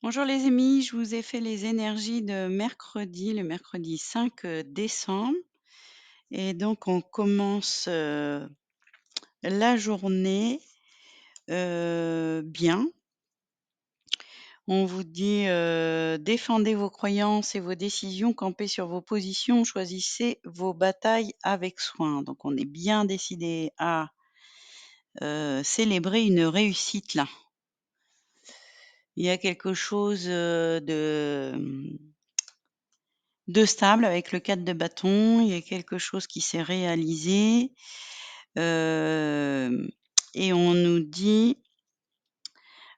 Bonjour les amis, je vous ai fait les énergies de mercredi, le mercredi 5 décembre. Et donc on commence la journée bien. On vous dit défendez vos croyances et vos décisions, campez sur vos positions, choisissez vos batailles avec soin. Donc on est bien décidé à célébrer une réussite là. Il y a quelque chose de stable avec le 4 de bâton, il y a quelque chose qui s'est réalisé, hem et on nous dit,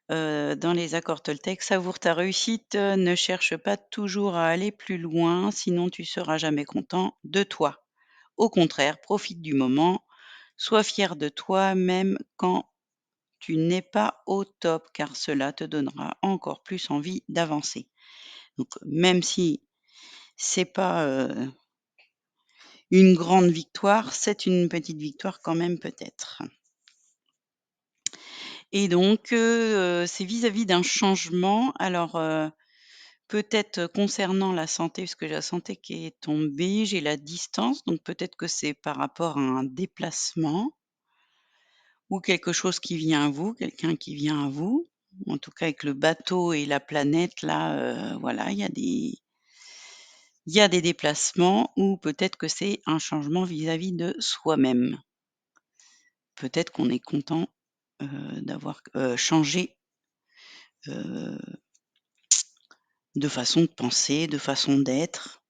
dans les accords Toltec: «Savoure ta réussite, ne cherche pas toujours à aller plus loin, sinon tu seras jamais content de toi. Au contraire, profite du moment, sois fier de toi même quand tu n'es pas au top, car cela te donnera encore plus envie d'avancer». Donc même si c'est pas, une grande victoire, c'est une petite victoire quand même peut-être. Et donc c'est vis-à-vis d'un changement. Alors, peut-être concernant la santé, puisque j'ai la santé qui est tombée, j'ai la distance, donc peut-être que c'est par rapport à un déplacement ou quelque chose qui vient à vous, quelqu'un qui vient à vous. En tout cas avec le bateau et la planète là, voilà, il y a des déplacements ou peut-être que c'est un changement vis-à-vis de soi-même. Peut-être qu'on est content, d'avoir, changé, heu, de façon de penser, de façon d'être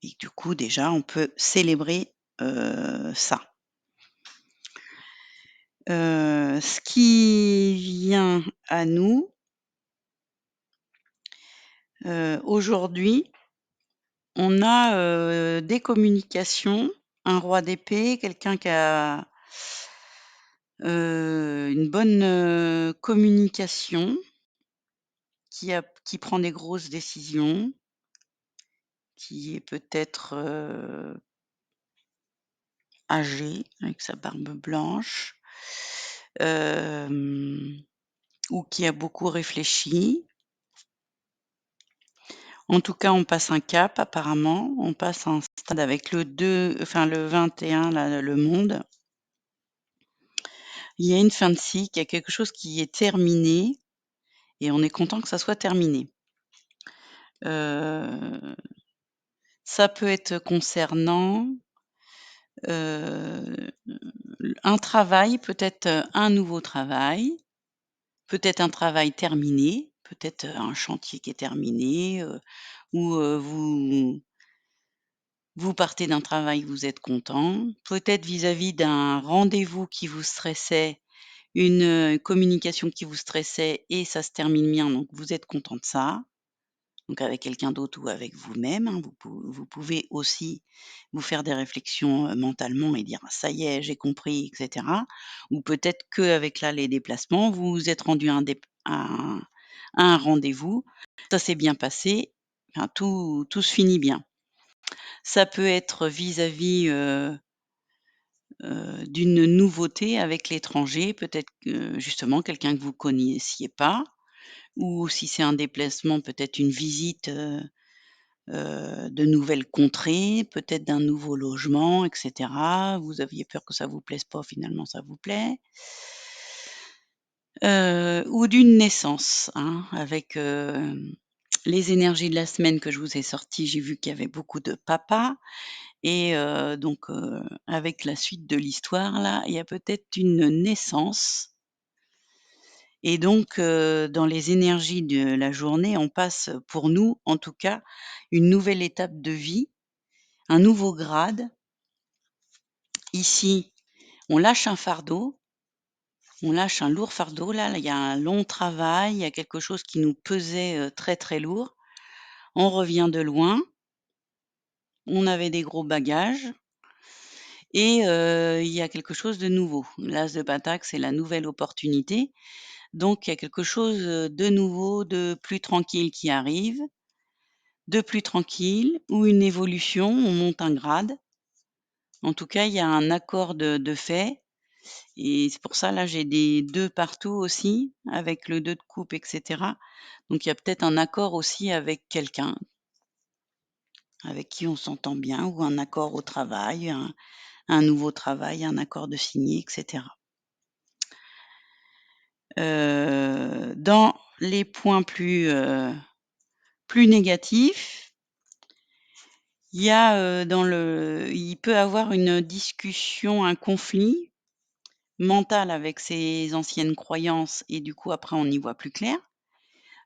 et du coup déjà on peut célébrer, ça. Ce qui vient à nous, aujourd'hui, on a, des communications, un roi d'épée, quelqu'un qui a, une bonne, communication, qui prend des grosses décisions, qui est peut-être, âgé, avec sa barbe blanche, hem, ou qui a beaucoup réfléchi. En tout cas, on passe un cap apparemment, on passe un stade avec le 2, enfin le 21 là, le monde. Il y a une fin de cycle, il y a quelque chose qui est terminé et on est content que ça soit terminé. Heu, Ça peut être concernant, heu, un travail, peut-être, un nouveau travail. Peut-être un travail terminé, peut-être, un chantier qui est terminé, ou, vous partez d'un travail, vous êtes content. Peut-être vis-à-vis d'un rendez-vous qui vous stressait, une, communication qui vous stressait et ça se termine bien, donc vous êtes content de ça. Donc avec quelqu'un d'autre ou avec vous-même, hein, vous pouvez aussi vous faire des réflexions, mentalement et dire: «Ah, ça y est, j'ai compris» et cetera. Ou peut-être qu'avec là, les déplacements, vous vous êtes rendu à un rendez-vous, ça s'est bien passé, enfin tout se finit bien. Ça peut être vis-à-vis, d'une nouveauté avec l'étranger, peut-être que justement quelqu'un que vous connaissiez pas ou si c'est un déplacement, peut-être une visite, de nouvelles contrées, peut-être d'un nouveau logement et cetera. Vous aviez peur que ça vous plaise pas, finalement ça vous plaît. Ou d'une naissance, hein, avec, les énergies de la semaine que je vous ai sorties, j'ai vu qu'il y avait beaucoup de papa et donc avec la suite de l'histoire là, il y a peut-être une naissance et donc dans les énergies de la journée, on passe, pour nous en tout cas, une nouvelle étape de vie, un nouveau grade. Ici, on lâche un fardeau, on lâche un lourd fardeau là, il y a un long travail, il y a quelque chose qui nous pesait, très, très lourd. On revient de loin, on avait des gros bagages et il y a quelque chose de nouveau. L'as de Pentacle, c'est la nouvelle opportunité, donc il y a quelque chose, de nouveau, de plus tranquille qui arrive, de plus tranquille ou une évolution, on monte un grade. En tout cas, il y a un accord de fait. et c'est pour ça, là, j'ai des 2 partout aussi, avec le 2 de coupe et cetera. Donc il y a peut-être un accord aussi avec quelqu'un, avec qui on s'entend bien, ou un accord au travail, un nouveau travail, un accord de signer et cetera. Dans les points plus négatifs, il peut avoir une discussion, un conflit mental avec ses anciennes croyances, et du coup après on y voit plus clair.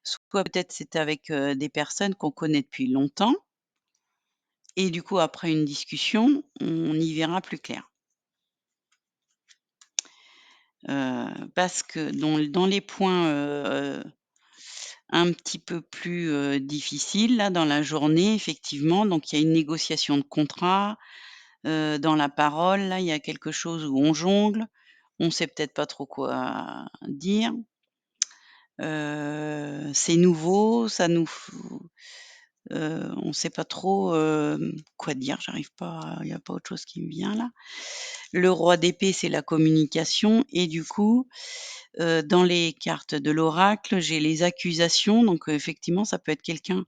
Soit peut-être c'est avec, des personnes qu'on connaît depuis longtemps, et du coup après une discussion, on y verra plus clair. Parce que dans les points, un petit peu plus, difficiles là dans la journée, effectivement, donc il y a une négociation de contrat, dans la parole là, il y a quelque chose où on jongle, on sait peut-être pas trop quoi dire. C'est nouveau, ça nous f on sait pas trop, quoi dire, j'arrive pas, il y a pas autre chose qui me vient là. Le roi d'épée, c'est la communication, et du coup, dans les cartes de l'oracle, j'ai les accusations, donc effectivement, ça peut être quelqu'un,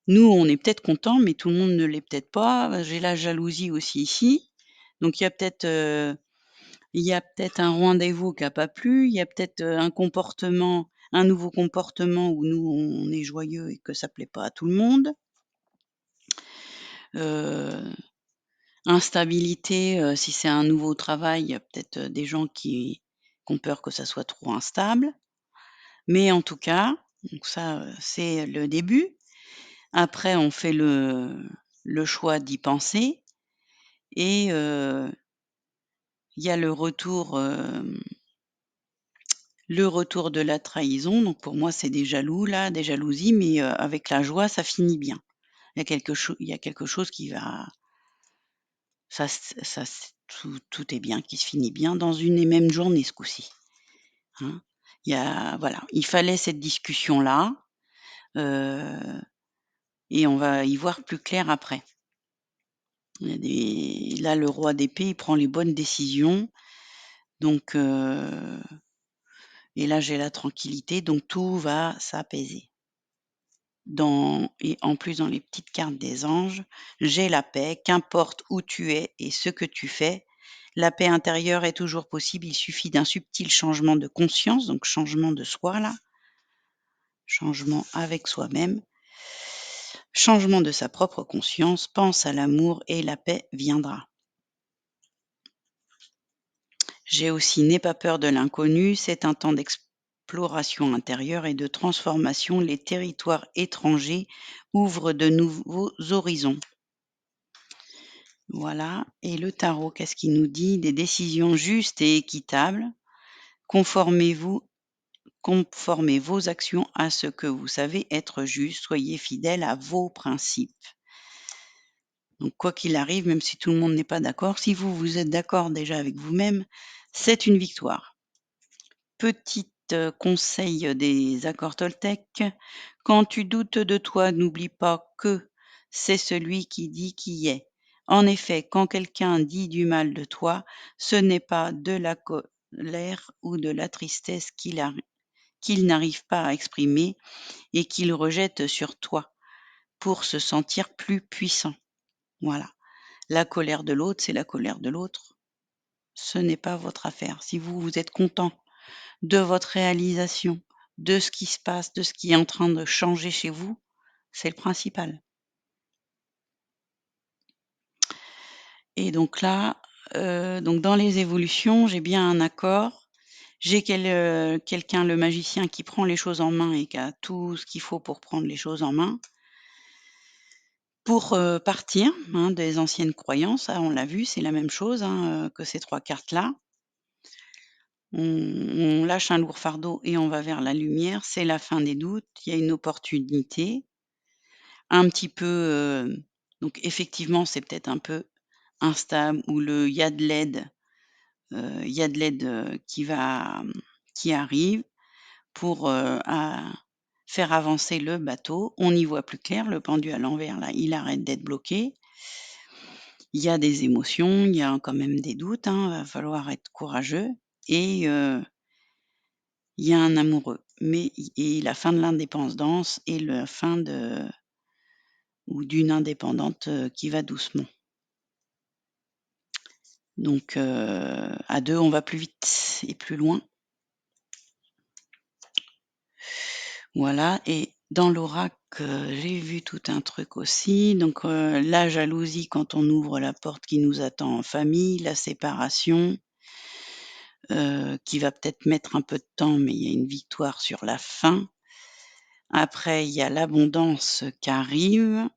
nous, on est peut-être content, mais tout le monde ne l'est peut-être pas. J'ai la jalousie aussi ici, donc il y a peut-être un rendez-vous qui a pas plu, il y a peut-être, un nouveau comportement où nous on est joyeux et que ça plaît pas à tout le monde. Heu, Instabilité, si c'est un nouveau travail, il y a peut-être, des gens qui ont peur que ça soit trop instable. Mais en tout cas, donc ça, c'est le début. Après on fait le choix d'y penser, et il y a le retour de la trahison. Donc pour moi, c'est des jaloux là, des jalousies, mais avec la joie, ça finit bien. Il y a quelque chose qui va tout est bien, qui se finit bien dans une et même journée ce coup-ci, hein. Voilà, il fallait cette discussion-là, heu et on va y voir plus clair après. Il y a des Là, le roi d'épée, il prend les bonnes décisions, donc et là, j'ai la tranquillité, donc tout va s'apaiser. Et en plus, dans les petites cartes des anges, j'ai la paix, qu'importe où tu es et ce que tu fais, la paix intérieure est toujours possible, il suffit d'un subtil changement de conscience, donc changement de soi là, changement avec soi-même, changement de sa propre conscience, pense à l'amour et la paix viendra. J'ai aussi n'aie pas peur de l'inconnu, c'est un temps d'exploration intérieure et de transformation. Les territoires étrangers ouvrent de nouveaux horizons. Voilà, et le tarot, qu'est-ce qu'il nous dit? Des décisions justes et équitables. Conformez-vous Conformez vos actions à ce que vous savez être juste, soyez fidèles à vos principes. Donc quoi qu'il arrive, même si tout le monde n'est pas d'accord, si vous, vous êtes d'accord déjà avec vous-même, c'est une victoire. Petit, conseil, des accords Toltec: «Quand tu doutes de toi, n'oublie pas que c'est celui qui dit qui est. En effet, quand quelqu'un dit du mal de toi, ce n'est pas de la colère ou de la tristesse qu'il n'arrive pas à exprimer et qu'il rejette sur toi pour se sentir plus puissant». Voilà. La colère de l'autre, c'est la colère de l'autre. Ce n'est pas votre affaire. Si vous, vous êtes content de votre réalisation, de ce qui se passe, de ce qui est en train de changer chez vous, c'est le principal. Et donc là, donc dans les évolutions, j'ai bien un accord. J'ai quelqu'un, le magicien, qui prend les choses en main et qui a tout ce qu'il faut pour prendre les choses en main, pour, partir, hein, des anciennes croyances. Ça, on l'a vu, c'est la même chose, hein, que ces 3 cartes-là. On lâche un lourd fardeau et on va vers la lumière. C'est la fin des doutes, il y a une opportunité. Un petit peu, donc effectivement, c'est peut-être un peu instable, ou il y a de l'aide, qui arrive pour, faire avancer le bateau. On y voit plus clair, le pendu à l'envers là, il arrête d'être bloqué. Il y a des émotions, il y a quand même des doutes, hein, va falloir être courageux et il y a un amoureux, mais et la fin de l'indépendance et la fin de ou d'une indépendante, qui va doucement. Donc à 2 on va plus vite et plus loin. Voilà et dans l'oracle, j'ai vu tout un truc aussi, donc la jalousie quand on ouvre la porte qui nous attend en famille, la séparation, qui va peut-être mettre un peu de temps, mais il y a une victoire sur la fin. Après, il y a l'abondance qui arrive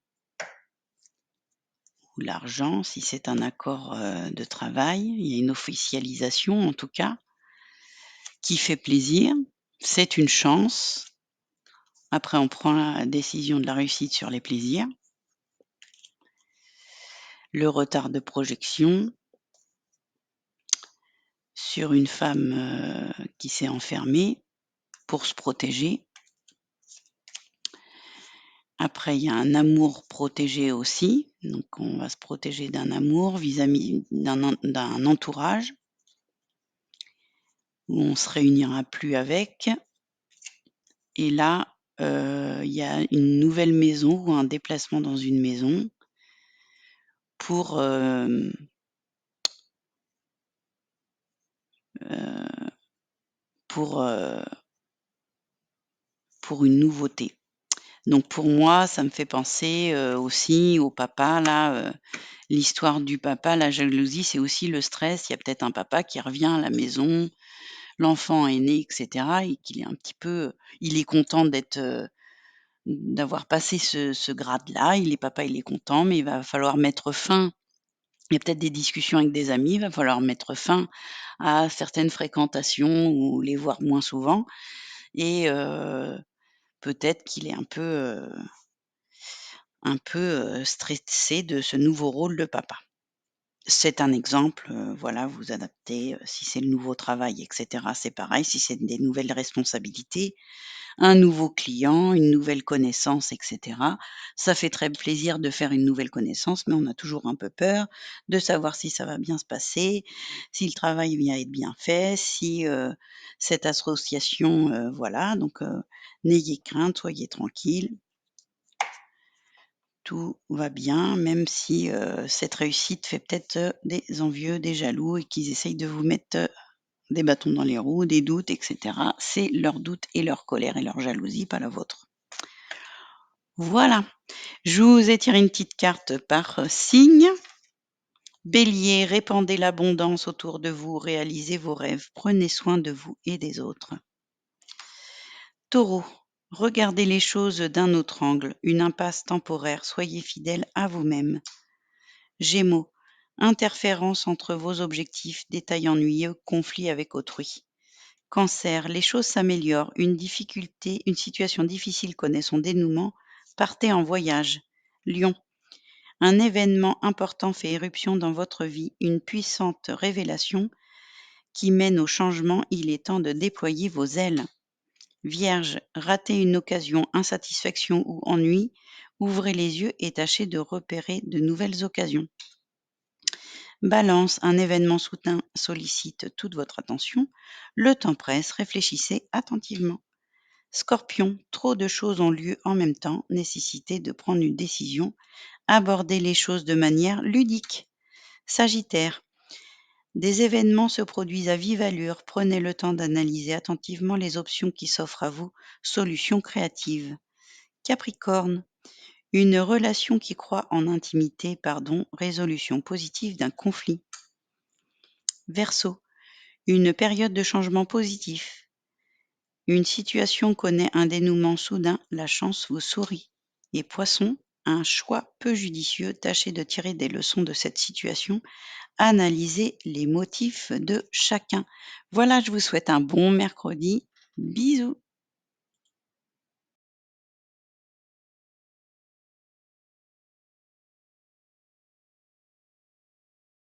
ou l'argent si c'est un accord, de travail. Il y a une officialisation en tout cas, qui fait plaisir. C'est une chance. Après on prend la décision de la réussite sur les plaisirs. Le retard de projection sur une femme, qui s'est enfermée pour se protéger. Après, il y a un amour protégé aussi, donc on va se protéger d'un amour vis-à-vis d'un entourage où on se réunira plus avec et là, il y a une nouvelle maison ou un déplacement dans une maison pour, heu, pour, heu, pour une nouveauté. Donc pour moi, ça me fait penser, aussi au papa là, l'histoire du papa, la jalousie, c'est aussi le stress. Il y a peut-être un papa qui revient à la maison, l'enfant est né et cetera et qu'il est un petit peu il est content d'avoir passé ce grade-là. Il est papa, il est content, mais il va falloir mettre fin il y a peut-être des discussions avec des amis, il va falloir mettre fin à certaines fréquentations ou les voir moins souvent et peut-être qu'il est un peu stressé de ce nouveau rôle de papa. C'est un exemple, voilà, vous adaptez, si c'est le nouveau travail et cetera, c'est pareil. Si c'est des nouvelles responsabilités, un nouveau client, une nouvelle connaissance et cetera. Ça fait très plaisir de faire une nouvelle connaissance, mais on a toujours un peu peur de savoir si ça va bien se passer, si le travail va être bien fait, si, cette association, voilà, donc n'ayez crainte, soyez tranquilles. Tout va bien, même si, cette réussite fait peut-être, des envieux, des jaloux et qu'ils essayent de vous mettre, des bâtons dans les roues, des doutes et cetera. C'est leurs doutes et leur colère et leur jalousie, pas la vôtre. Voilà, je vous ai tiré une petite carte par, signe. Bélier, répandez l'abondance autour de vous, réalisez vos rêves, prenez soin de vous et des autres. Taureau, regardez les choses d'un autre angle, une impasse temporaire, soyez fidèle à vous-même. Gémeaux, interférence entre vos objectifs, détails ennuyeux, conflit avec autrui. Cancer, les choses s'améliorent, une situation difficile connaît son dénouement, partez en voyage. Lion, un événement important fait éruption dans votre vie, une puissante révélation qui mène au changement, il est temps de déployer vos ailes. Vierge, ratez une occasion, insatisfaction ou ennui, ouvrez les yeux et tâchez de repérer de nouvelles occasions. Balance, un événement soudain sollicite toute votre attention, le temps presse, réfléchissez attentivement. Scorpion, trop de choses ont lieu en même temps, nécessité de prendre une décision, abordez les choses de manière ludique. Sagittaire, des événements se produisent à vive allure, prenez le temps d'analyser attentivement les options qui s'offrent à vous, solutions créatives. Capricorne, une relation qui croît en intimité, résolution positive d'un conflit. Verseau, une période de changement positif. Une situation connaît un dénouement soudain, la chance vous sourit. Et Poisson, un choix peu judicieux, tâchez de tirer des leçons de cette situation, analysez les motifs de chacun. Voilà, je vous souhaite un bon mercredi. Bisous.